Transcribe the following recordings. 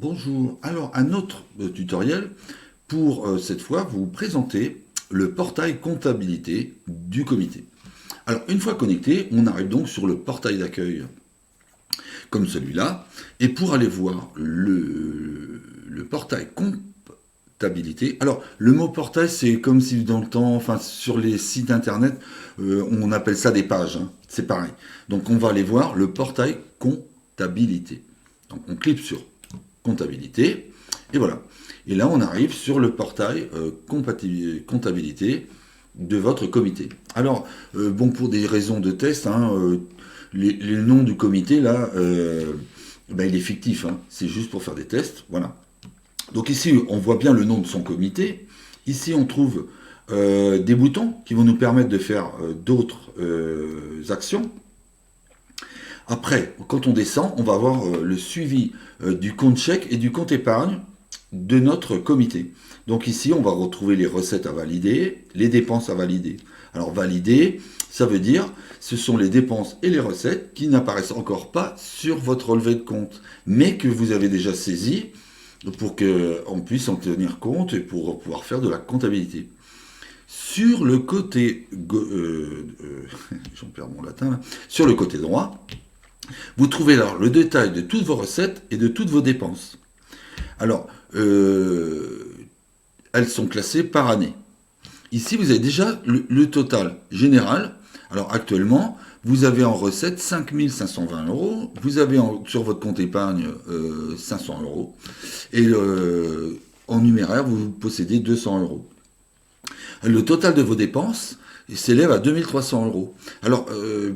Bonjour, alors un autre tutoriel pour cette fois vous présenter le portail comptabilité du comité. Alors une fois connecté, on arrive donc sur le portail d'accueil comme celui-là, et pour aller voir le portail comptabilité, alors le mot portail c'est comme si dans le temps, enfin sur les sites internet, on appelle ça des pages, hein, c'est pareil. Donc on va aller voir le portail comptabilité. Donc on clique sur comptabilité, et voilà. Et là, on arrive sur le portail comptabilité de votre comité. Alors, bon, pour des raisons de test, hein, les noms du comité, là, ben, il est fictif, hein, c'est juste pour faire des tests, voilà. Donc ici, on voit bien le nom de son comité. Ici, on trouve des boutons qui vont nous permettre de faire d'autres actions. Après, quand on descend, on va avoir le suivi du compte chèque et du compte épargne de notre comité. Donc ici, on va retrouver les recettes à valider, les dépenses à valider. Alors valider, ça veut dire ce sont les dépenses et les recettes qui n'apparaissent encore pas sur votre relevé de compte, mais que vous avez déjà saisi pour qu'on puisse en tenir compte et pour pouvoir faire de la comptabilité. Sur le côté, j'en perds mon latin là. Sur le côté droit, vous trouvez alors le détail de toutes vos recettes et de toutes vos dépenses. Alors, elles sont classées par année. Ici, vous avez déjà le total général. Alors, actuellement, vous avez en recette 5 520 euros. Vous avez sur votre compte épargne 500 euros. Et en numéraire, vous possédez 200 euros. Le total de vos dépenses s'élève à 2300 euros. Alors,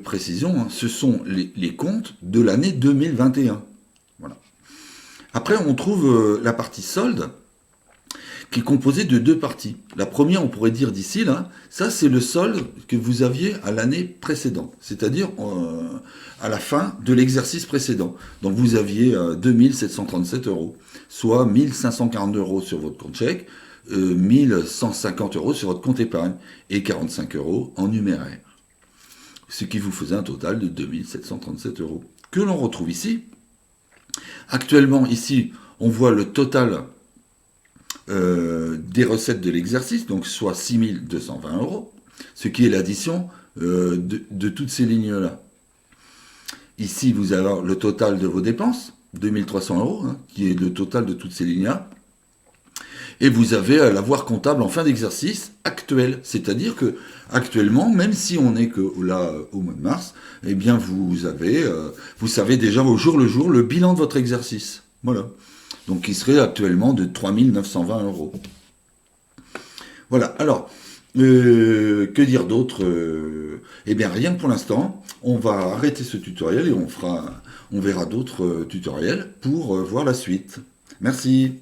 précision, hein, ce sont les comptes de l'année 2021. Voilà. Après, on trouve la partie solde, qui est composée de deux parties. La première, on pourrait dire d'ici, là, ça c'est le solde que vous aviez à l'année précédente, c'est-à-dire à la fin de l'exercice précédent. Donc vous aviez 2737 euros, soit 1542 euros sur votre compte chèque, 1150 euros sur votre compte épargne et 45 euros en numéraire. Ce qui vous faisait un total de 2737 euros. Que l'on retrouve ici. Actuellement, ici, on voit le total des recettes de l'exercice, donc soit 6220 euros, ce qui est l'addition de toutes ces lignes-là. Ici, vous avez le total de vos dépenses, 2300 euros, hein, qui est le total de toutes ces lignes-là. Et vous avez l'avoir comptable en fin d'exercice actuel. C'est-à-dire que actuellement, même si on n'est que là au mois de mars, eh bien vous savez déjà au jour le jour le bilan de votre exercice. Voilà. Donc il serait actuellement de 3 920 euros. Voilà. Alors, que dire d'autre Eh bien rien pour l'instant. On va arrêter ce tutoriel et on verra d'autres tutoriels pour voir la suite. Merci.